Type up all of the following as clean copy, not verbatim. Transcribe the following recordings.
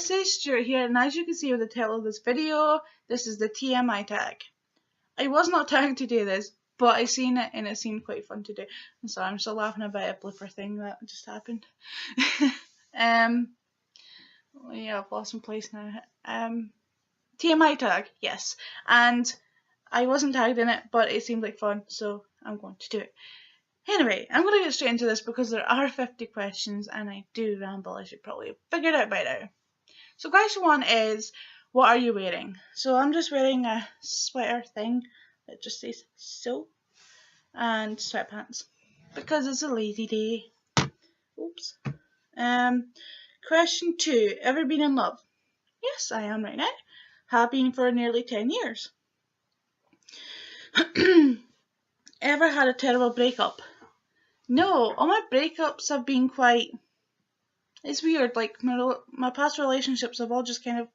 this is Stuart here, and as you can see with the title of this video, this is the TMI tag. I was not tagged to do this, but I seen it and it seemed quite fun to do. And so I'm still laughing about a blooper thing that just happened. Yeah, I've lost my place now. TMI tag, yes. And I wasn't tagged in it, but it seemed like fun, so I'm going to do it. Anyway, I'm going to get straight into this because there are 50 questions and I do ramble, as you probably have figured out by now. So question 1 is, what are you wearing? So I'm just wearing a sweater thing that just says so, and sweatpants because it's a lazy day. Oops. Question 2, ever been in love? Yes, I am right now. Have been for nearly 10 years. Ever had a terrible breakup? No, all my breakups have been quite... It's weird, like my past relationships have all just kind of...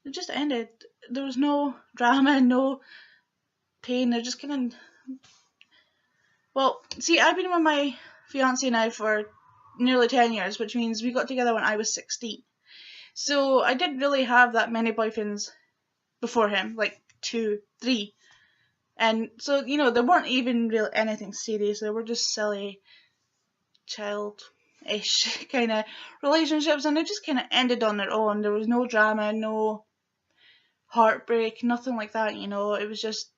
They just ended. There was no drama, no pain, they're just kind of... Well, see, I've been with my fiancé now for nearly 10 years, which means we got together when I was 16. So I didn't really have that many boyfriends before him, like 2, 3. And so, you know, there weren't even really anything serious. They were just silly, child-ish kind of relationships, and they just kind of ended on their own. There was no drama, no heartbreak, nothing like that, you know. It was just,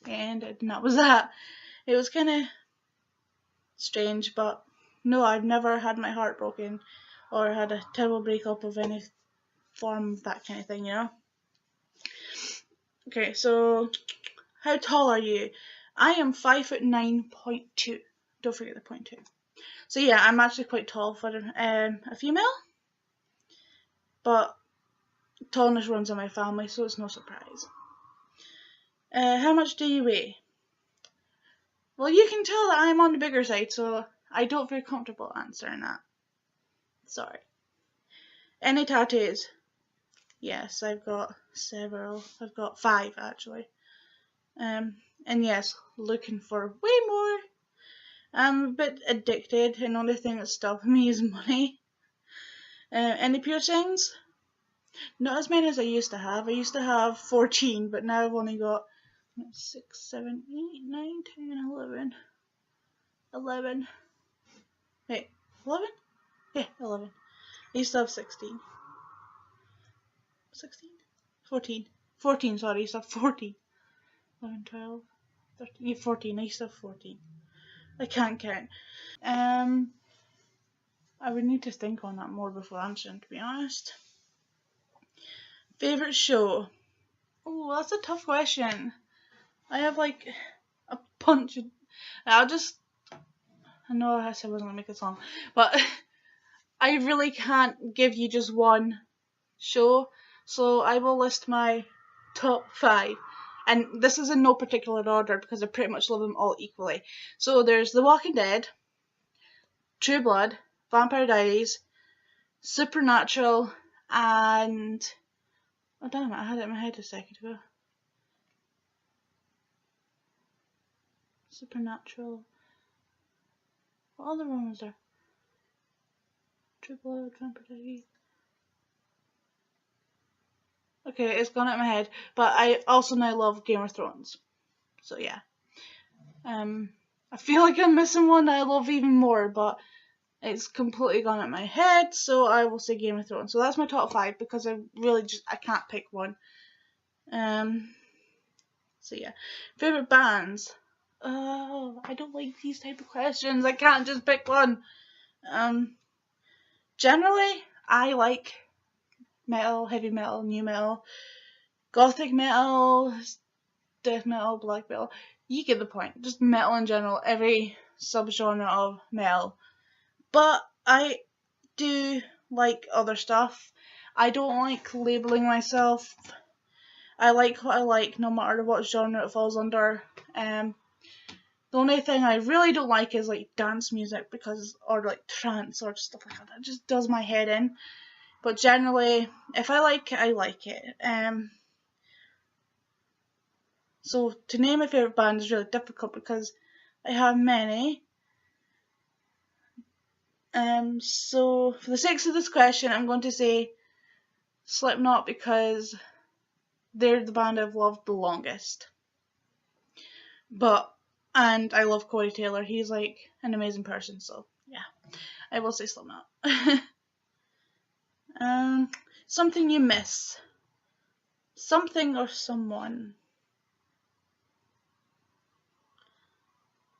it ended, and that was that. It was kind of strange, but no, I've never had my heart broken or had a terrible breakup of any form of that kind of thing, you know. Okay, so... How tall are you? I am 5'9.2". Don't forget the 0.2. So yeah, I'm actually quite tall for a female. But tallness runs in my family, so it's no surprise. How much do you weigh? Well, you can tell that I'm on the bigger side, so I don't feel comfortable answering that. Sorry. Any tattoos? Yes, I've got several. I've got 5 actually. And yes, looking for way more. I'm a bit addicted, and the only thing that's stopping me is money. Any piercings? Not as many as I used to have. I used to have 14, but now I've only got 6, 7, 8, 9, 10, 11. 11. Wait, 11? Yeah, 11. I used to have 16. 16? 14. 14, sorry, I used to have 14. 11, 12, 13, yeah, 14. I used to have 14. I can't count. I would need to think on that more before answering, to be honest. Favourite show? Oh, that's a tough question. I have like a bunch of... I know I said I wasn't going to make a song, but I really can't give you just one show, so I will list my top 5. And this is in no particular order because I pretty much love them all equally. So there's The Walking Dead, True Blood, Vampire Diaries, Supernatural, and... Oh damn it, I had it in my head a second ago. Supernatural. What other one was there? True Blood, Vampire Diaries. Okay, it's gone out of my head, but I also now love Game of Thrones. So yeah. I feel like I'm missing one that I love even more, but it's completely gone out of my head, so I will say Game of Thrones. So that's my top 5 because I can't pick one. So yeah. Favourite bands? Oh, I don't like these type of questions. I can't just pick one. Generally, I like metal, heavy metal, new metal, gothic metal, death metal, black metal. You get the point. Just metal in general, every subgenre of metal. But I do like other stuff. I don't like labeling myself. I like what I like, no matter what genre it falls under. The only thing I really don't like is like dance music or like trance or stuff like that. That just does my head in. But generally, if I like it, I like it. So to name my favourite band is really difficult because I have many. So for the sake of this question, I'm going to say Slipknot because they're the band I've loved the longest. And I love Corey Taylor. He's like an amazing person, so yeah, I will say Slipknot. Something you miss. Something or someone.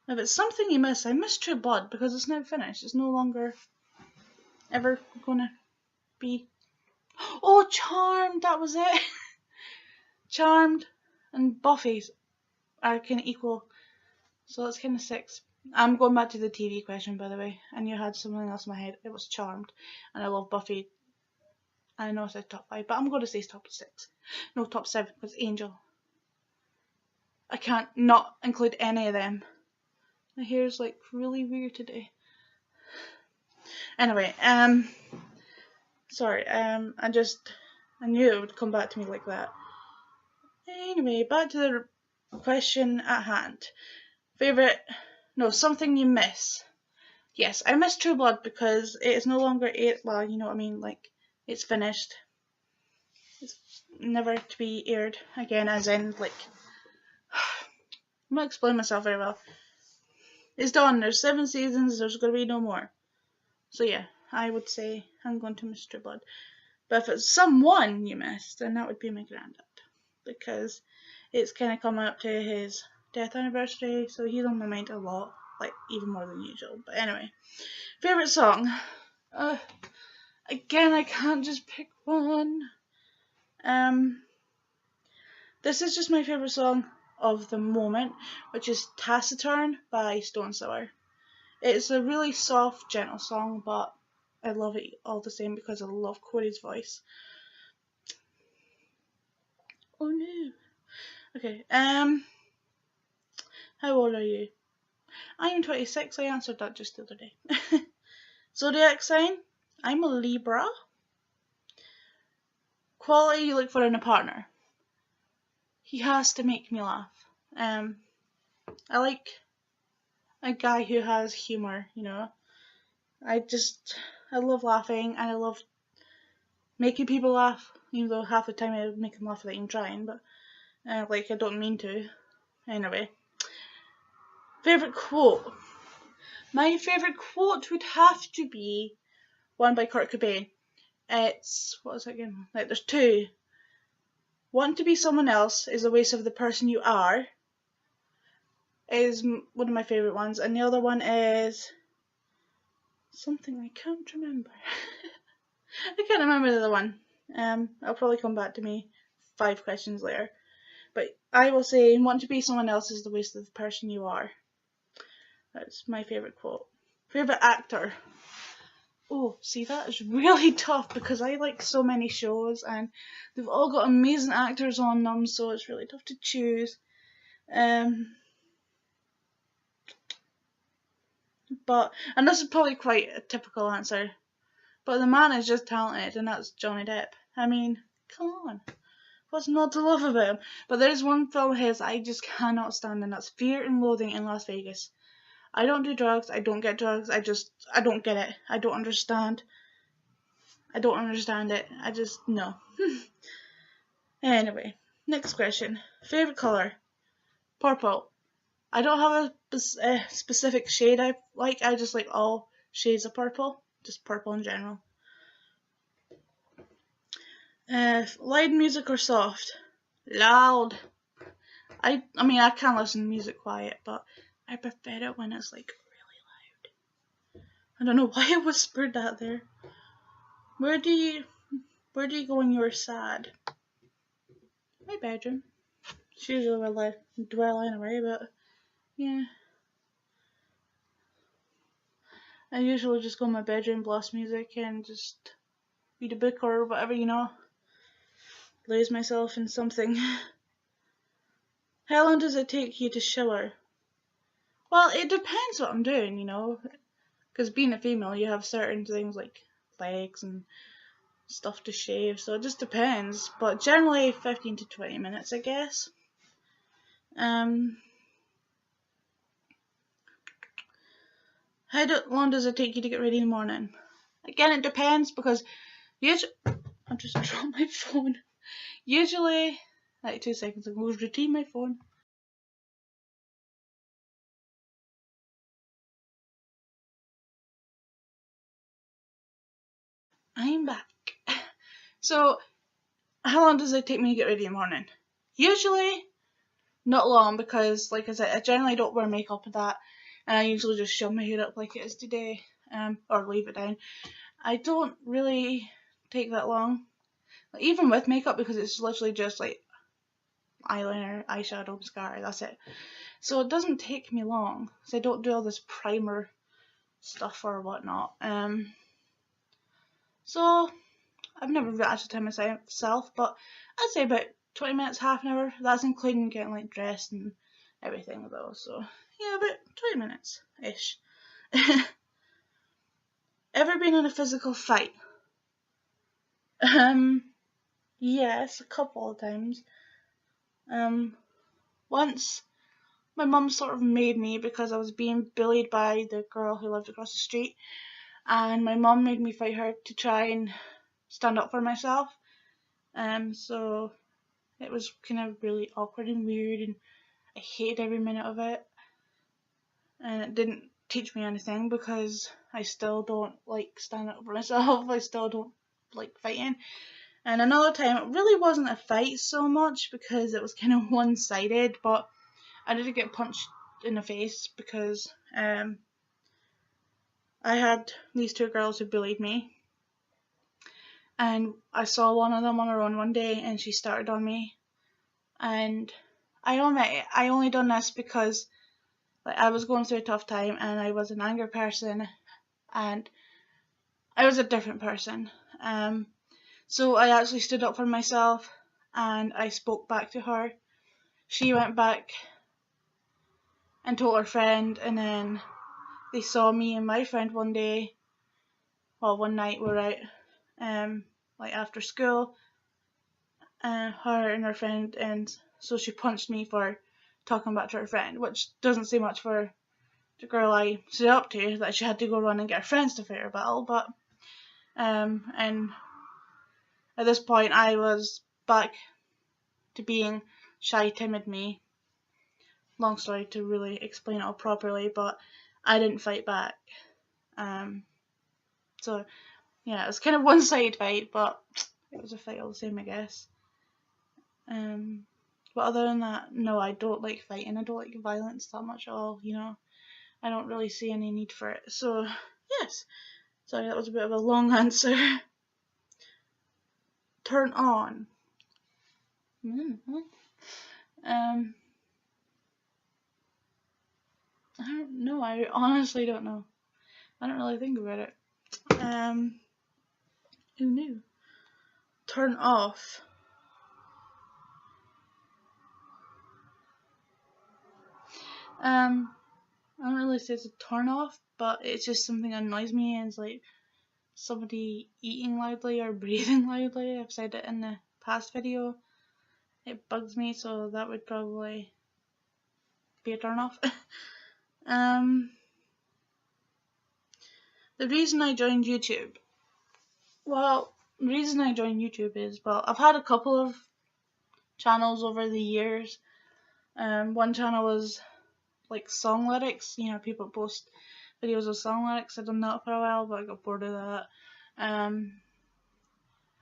If it's something you miss, I miss True Blood because it's now finished. It's no longer ever gonna be. Oh, Charmed, that was it. Charmed and Buffy are kind of equal, so it's kind of 6. I'm going back to the TV question, by the way, and you had something else in my head. It was Charmed, and I love Buffy. I know I said top 5, but I'm going to say top 6. No, top 7, because Angel. I can't not include any of them. My hair's like really weird today. Anyway, sorry, I knew it would come back to me like that. Anyway, back to the question at hand. Something you miss. Yes, I miss True Blood because it is no longer well, you know what I mean, like, it's finished. It's never to be aired again, as in, like, I'm not explaining myself very well. It's done, there's 7 seasons, there's gonna be no more. So yeah, I would say I'm going to miss True Blood. But if it's someone you missed, then that would be my granddad. Because it's kind of coming up to his death anniversary, so he's on my mind a lot, like even more than usual. But anyway, favourite song. Again, I can't just pick one. This is just my favourite song of the moment, which is Taciturn by Stone Sour. It's a really soft, gentle song, but I love it all the same because I love Corey's voice. Oh no. Okay, how old are you? I am 26, I answered that just the other day. Zodiac sign, I'm a Libra. Quality you look for in a partner. He has to make me laugh. I like a guy who has humour, you know. I love laughing and I love making people laugh, even though half the time I make them laugh without even trying, but I don't mean to. Anyway, favourite quote. My favourite quote would have to be one by Kurt Cobain. It's, what is it again? Like, there's 2. Want to be someone else is a waste of the person you are, is one of my favourite ones, and the other one is something I can't remember. I can't remember the other one. It'll probably come back to me 5 questions later. But I will say, want to be someone else is the waste of the person you are. That's my favourite quote. Favourite actor. Oh, see, that is really tough because I like so many shows and they've all got amazing actors on them, so it's really tough to choose. And this is probably quite a typical answer, but the man is just talented, and that's Johnny Depp. I mean, come on. What's not to love about him? But there's one film of his I just cannot stand, and that's Fear and Loathing in Las Vegas. I don't do drugs, I don't get drugs, I don't get it. I don't understand. I don't understand it. No. Anyway, next question. Favourite colour? Purple. I don't have a specific shade I like, I just like all shades of purple. Just purple in general. Loud music or soft? Loud. I mean, I can listen to music quiet, but I prefer it when it's like really loud. I don't know why I whispered that there. Where do you go when you're sad? My bedroom. It's usually where I dwell anyway, but yeah. I usually just go in my bedroom, blast music, and just read a book or whatever, you know. Lose myself in something. How long does it take you to shower? Well, it depends what I'm doing, you know. Because being a female, you have certain things like legs and stuff to shave, so it just depends. But generally 15 to 20 minutes, I guess. How long does it take you to get ready in the morning? Again, it depends because usually I just dropped my phone. Usually, like 2 seconds ago, I was retrieving my phone. I'm back. So, how long does it take me to get ready in the morning? Usually, not long, because, like I said, I generally don't wear makeup and that, and I usually just shove my hair up like it is today, or leave it down. I don't really take that long, like, even with makeup, because it's literally just like eyeliner, eyeshadow, mascara, that's it. So it doesn't take me long, so I don't do all this primer stuff or whatnot. So I've never really actually time myself, but I'd say about 20 minutes, half an hour. That's including getting like dressed and everything though. So yeah, about 20 minutes ish. Ever been in a physical fight? Yes, a couple of times. Once my mum sort of made me, because I was being bullied by the girl who lived across the street, and my mum made me fight her to try and stand up for myself. So it was kind of really awkward and weird, and I hated every minute of it. And it didn't teach me anything, because I still don't like standing up for myself. I still don't like fighting. And another time, it really wasn't a fight so much, because it was kind of one-sided, but I did get punched in the face because I had these two girls who bullied me, and I saw one of them on her own one day, and she started on me. And I admit, I only done this because like I was going through a tough time, and I was an angry person, and I was a different person. So I actually stood up for myself, and I spoke back to her. She went back and told her friend, and then they saw me and my friend one day. Well, one night we were out, like after school, her and her friend, and so she punched me for talking back to her friend, which doesn't say much for the girl I stood up to, that she had to go run and get her friends to fight her battle. But and at this point I was back to being shy, timid me. Long story to really explain it all properly, but I didn't fight back. So yeah, it was kind of one-sided fight, but it was a fight all the same, I guess. But other than that, no, I don't like fighting. I don't like violence that much at all, you know. I don't really see any need for it. So, yes. Sorry, that was a bit of a long answer. Turn on. I don't know. I honestly don't know. I don't really think about it. Who knew? Turn off. I don't really say it's a turn off, but it's just something that annoys me, and it's like somebody eating loudly or breathing loudly. I've said it in the past video. It bugs me, so that would probably be a turn off. The reason I joined YouTube. Well, the reason I joined YouTube is, well, I've had a couple of channels over the years. One channel was like song lyrics, you know, people post videos of song lyrics. I've done that for a while, but I got bored of that.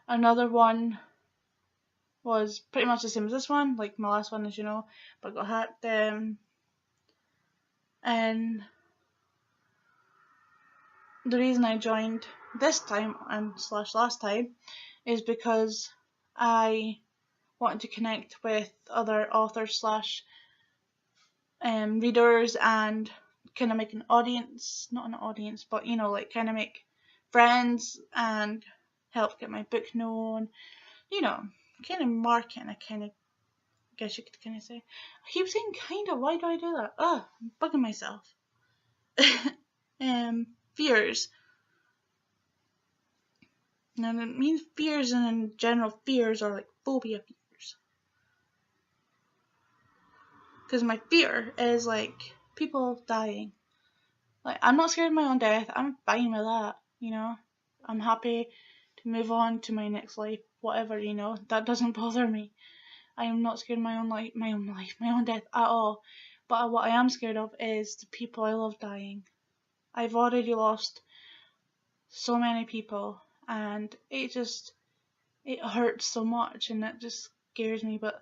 Another one was pretty much the same as this one, like my last one, as you know, but got hacked. And the reason I joined this time and slash last time is because I wanted to connect with other authors slash readers, and kind of make an audience, not an audience, but you know, like kind of make friends and help get my book known, you know, kind of marketing, I kind of guess you could kind of say. I keep saying kind of, why do I do that? Oh, I'm bugging myself. Fears. Now, it means fears, and in general, fears are like phobia fears. Because my fear is like people dying. Like, I'm not scared of my own death. I'm fine with that, you know. I'm happy to move on to my next life, whatever, you know, that doesn't bother me. I am not scared of my own death at all. But what I am scared of is the people I love dying. I've already lost so many people, and it hurts so much, and it just scares me. But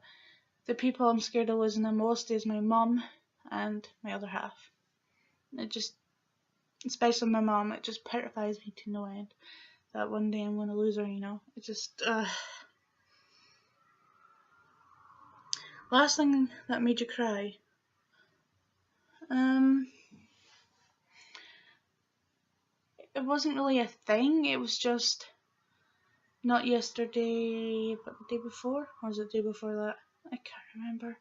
the people I'm scared of losing the most is my mum and my other half. It just, especially my mum, it just petrifies me to no end that one day I'm gonna lose her, you know. It just, last thing that made you cry. It wasn't really a thing, it was just not yesterday, but the day before, or was it the day before that? I can't remember.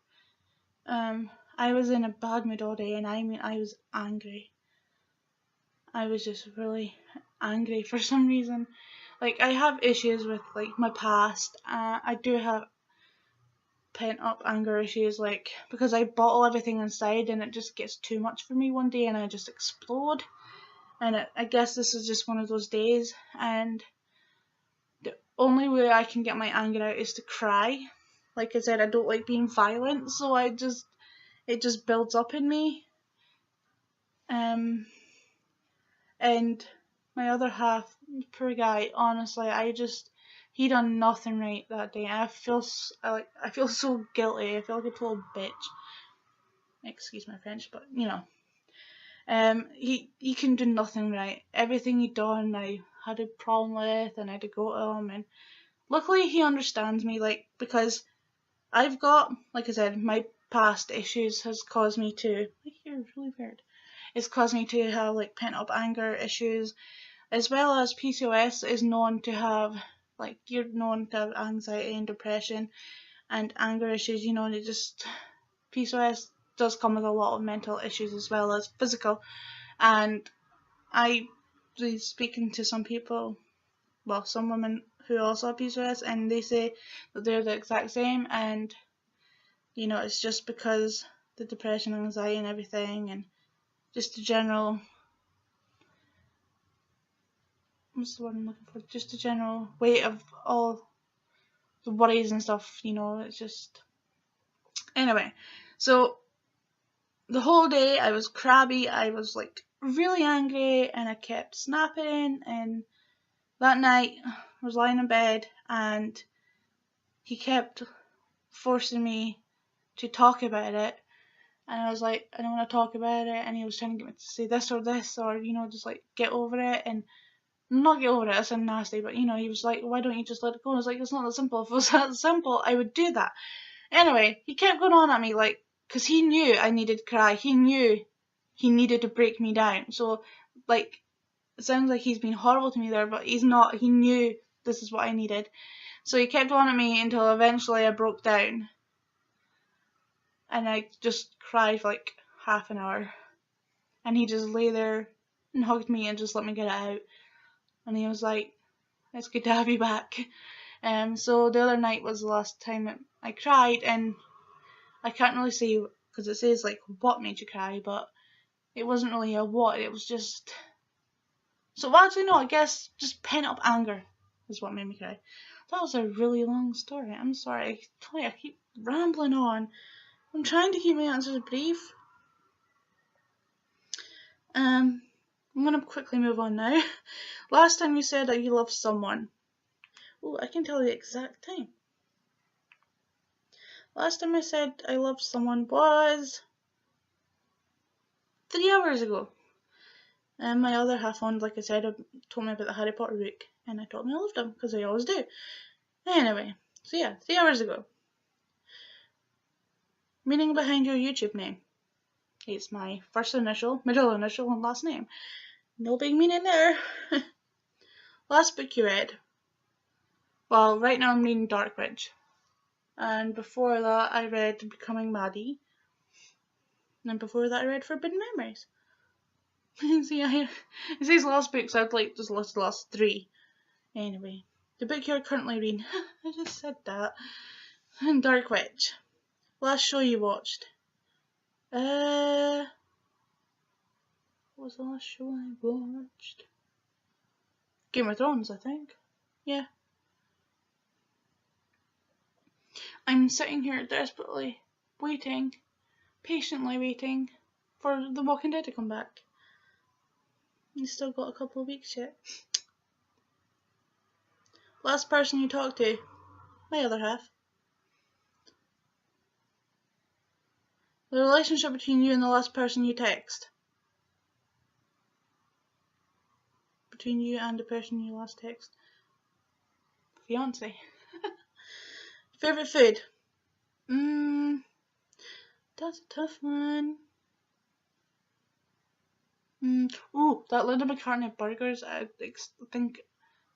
I was in a bad mood all day, and I mean, I was angry. I was just really angry for some reason. Like, I have issues with, like, my past. I do have pent up anger issues, like, because I bottle everything inside, and it just gets too much for me one day, and I just explode. And I guess this is just one of those days, and the only way I can get my anger out is to cry. Like I said, I don't like being violent, so it just builds up in me. And my other half, poor guy, honestly, he done nothing right that day. I feel so guilty. I feel like a total bitch. Excuse my French, but you know. He can do nothing right. Everything he done, I had a problem with, and I had to go to him. And luckily, he understands me, like, because I've got, like I said, my past issues has caused me to. I hear really weird. It's caused me to have like pent up anger issues, as well as PCOS is known to have, like, you're known to have anxiety and depression and anger issues. You know, and it just, PCOS does come with a lot of mental issues as well as physical. And I was speaking to some people, well, some women who also have PCOS, and they say that they're the exact same, and you know, it's just because the depression, anxiety, and everything, and just the general, what's the word I'm looking for? Just the general weight of all the worries and stuff, you know, it's just. Anyway, so the whole day I was crabby, I was like really angry, and I kept snapping, and that night I was lying in bed, and he kept forcing me to talk about it, and I was like, I don't want to talk about it, and he was trying to get me to say this, or you know, just like get over it, and not get over it, that sounds nasty, but you know, he was like, why don't you just let it go? And I was like, it's not that simple. If it was that simple, I would do that. Anyway, he kept going on at me, like, because he knew I needed to cry. He knew he needed to break me down. So, like, it sounds like he's been horrible to me there, but he's not. He knew this is what I needed. So he kept on at me until eventually I broke down. And I just cried for like half an hour. And he just lay there and hugged me and just let me get it out. And he was like, it's good to have you back. So the other night was the last time that I cried, and I can't really say, because it says like what made you cry, but it wasn't really a what, it was just, so well, actually no, I guess just pent up anger is what made me cry. That was a really long story. I'm sorry, I keep rambling on. I'm trying to keep my answers brief. I'm gonna quickly move on now. Last time you said that you loved someone. Oh, I can tell you the exact time. Last time I said I loved someone was 3 hours ago. And my other half one, like I said, told me about the Harry Potter book, and I told him I loved him, because I always do. Anyway, so yeah, 3 hours ago. Meaning behind your YouTube name. It's my first initial, middle initial, and last name. No big meaning there. Last book you read. Well, right now I'm reading Dark Ridge. And before that I read Becoming Maddie. And before that I read Forbidden Memories. See, it says last book, so I'd like just list the last 3. Anyway, the book you're currently reading. I just said that. And Dark Witch. Last show you watched. What was the last show I watched? Game of Thrones, I think. Yeah. I'm sitting here desperately waiting, patiently waiting for The Walking Dead to come back. You still got a couple of weeks yet. Last person you talked to? My other half. The relationship between you and the last person you text. Between you and the person you last text. Fiance. Favorite food? That's a tough one. Ooh, that Linda McCartney burgers. I think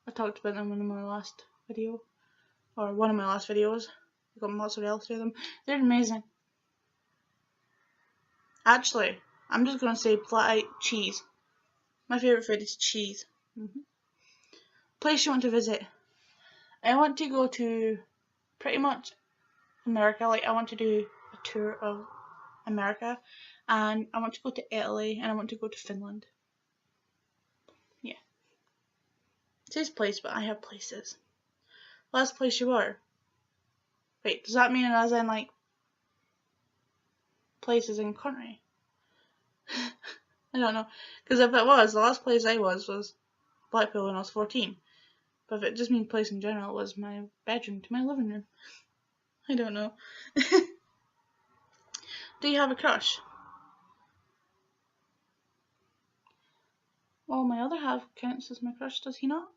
I talked about them in my last video, or one of my last videos. I got mozzarella through them. They're amazing. Actually, I'm just gonna say flat out cheese. My favorite food is cheese. Place you want to visit? I want to go to pretty much America. Like I want to do a tour of America, and I want to go to Italy, and I want to go to Finland. Yeah. It says place, but I have places. Last place you were? Wait, does that mean as in like places in country? I don't know. Because if it was, the last place I was Blackpool when I was 14. But if it just means place in general, it was my bedroom to my living room. I don't know. Do you have a crush? Well, my other half counts as my crush, does he not?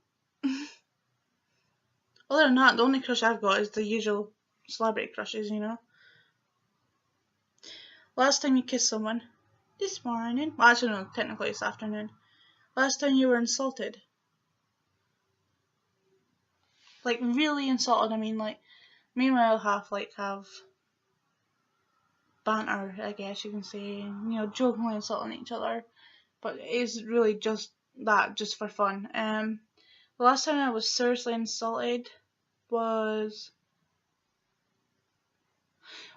Other than that, the only crush I've got is the usual celebrity crushes, you know. Last time you kissed someone? This morning. Well, actually, no, technically it's afternoon. Last time you were insulted? Like, really insulted, I mean, like, me and my other half, like, have banter, I guess you can say, you know, jokingly insulting each other. But it's really just that, just for fun. The last time I was seriously insulted was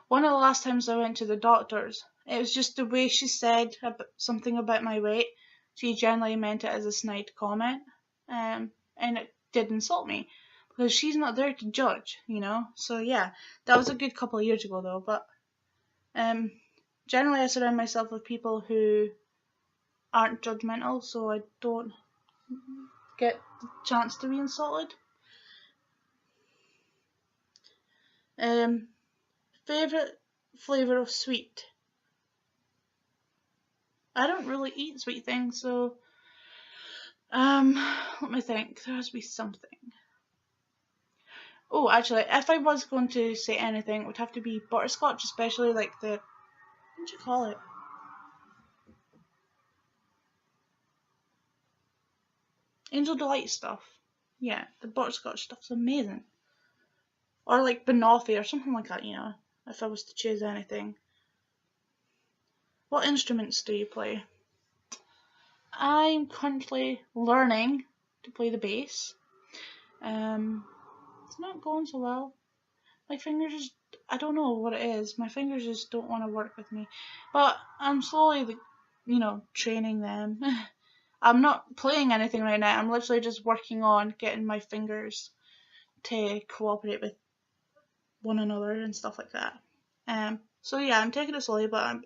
one of the last times I went to the doctor's. It was just the way she said something about my weight. She generally meant it as a snide comment, and it did insult me because she's not there to judge, you know. So yeah, that was a good couple of years ago though. But generally I surround myself with people who aren't judgmental, so I don't get the chance to be insulted. Favorite flavor of sweet? I don't really eat sweet things, so let me think. There has to be something. Oh, actually, if I was going to say anything, it would have to be butterscotch, especially like the, what do you call it? Angel Delight stuff. Yeah, the butterscotch stuff's amazing. Or like banoffee or something like that, you know, if I was to choose anything. What instruments do you play? I'm currently learning to play the bass. It's not going so well. My fingers just, I don't know what it is. My fingers just don't want to work with me. But I'm slowly, you know, training them. I'm not playing anything right now. I'm literally just working on getting my fingers to cooperate with one another and stuff like that. So yeah, I'm taking it slowly, but I'm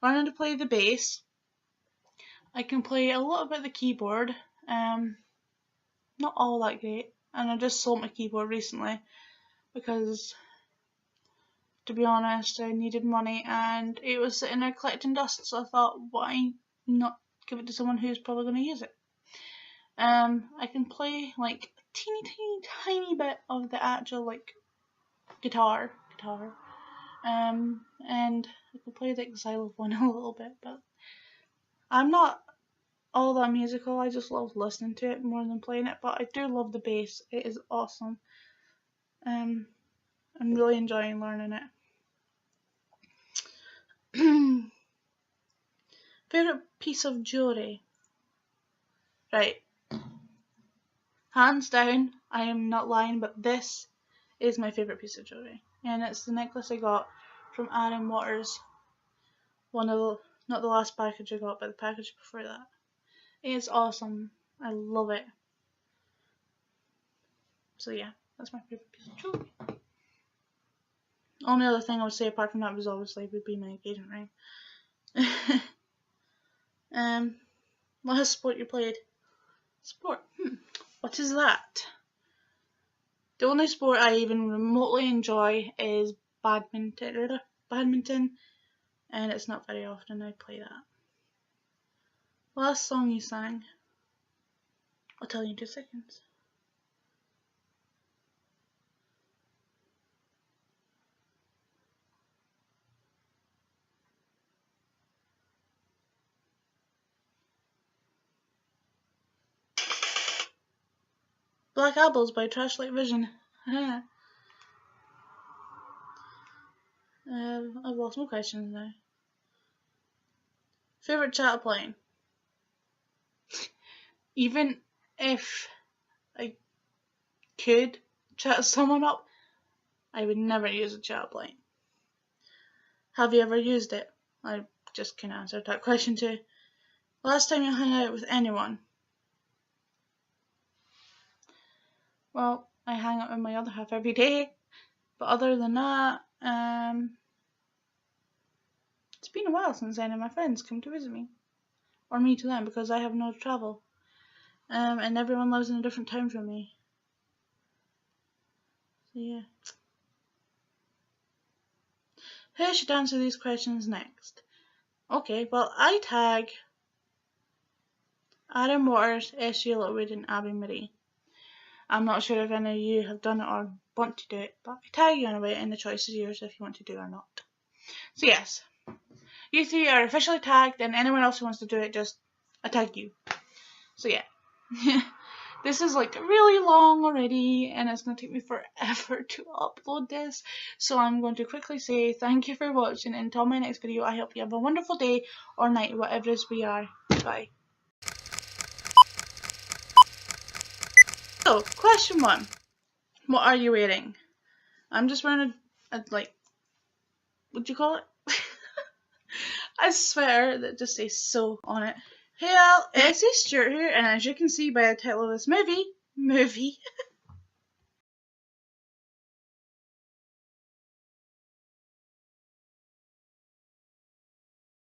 learning to play the bass. I can play a little bit of the keyboard. Not all that great. And I just sold my keyboard recently because, to be honest, I needed money and it was sitting there collecting dust, so I thought, why not give it to someone who's probably going to use it? I can play like a teeny tiny bit of the actual like guitar, and I can play the xylophone a little bit, but I'm not all that musical. I just love listening to it more than playing it, but I do love the bass. It is awesome. I'm really enjoying learning it. Favorite piece of jewelry? Right. Hands down, I am not lying, but this is my favorite piece of jewelry. And it's the necklace I got from Adam Waters. One of the, not the last package I got, but the package before that. It's awesome. I love it. So yeah, that's my favourite piece of jewellery. Only other thing I would say apart from that was obviously would be my engagement ring. Last sport you played? Sport? What is that? The only sport I even remotely enjoy is badminton, and it's not very often I play that. Last song you sang? I'll tell you in 2 seconds. Black Apples by Trashlight Vision. I've lost my questions now. Favourite chat plane? Even if I could chat someone up, I would never use a chat plane. Have you ever used it? I just can't answer that question too. Last time you hung out with anyone? Well, I hang out with my other half every day, but other than that, it's been a while since any of my friends come to visit me, or me to them, because I have no travel, and everyone lives in a different town from me. So yeah. Who should answer these questions next? Okay, well, I tag Adam Waters, S.J. Littlewood, and Abby Marie. I'm not sure if any of you have done it or want to do it, but I tag you anyway, and the choice is yours if you want to do it or not. So yes, you three are officially tagged, and anyone else who wants to do it, just I tag you. So yeah. This is like really long already, and it's going to take me forever to upload this, so I'm going to quickly say thank you for watching, and until my next video, I hope you have a wonderful day or night, whatever it is we are. Bye. So, question 1. What are you wearing? I'm just wearing a like, what do you call it? A sweater that just says "so" on it. Hey all, it's Stuart here, and as you can see by the title of this movie,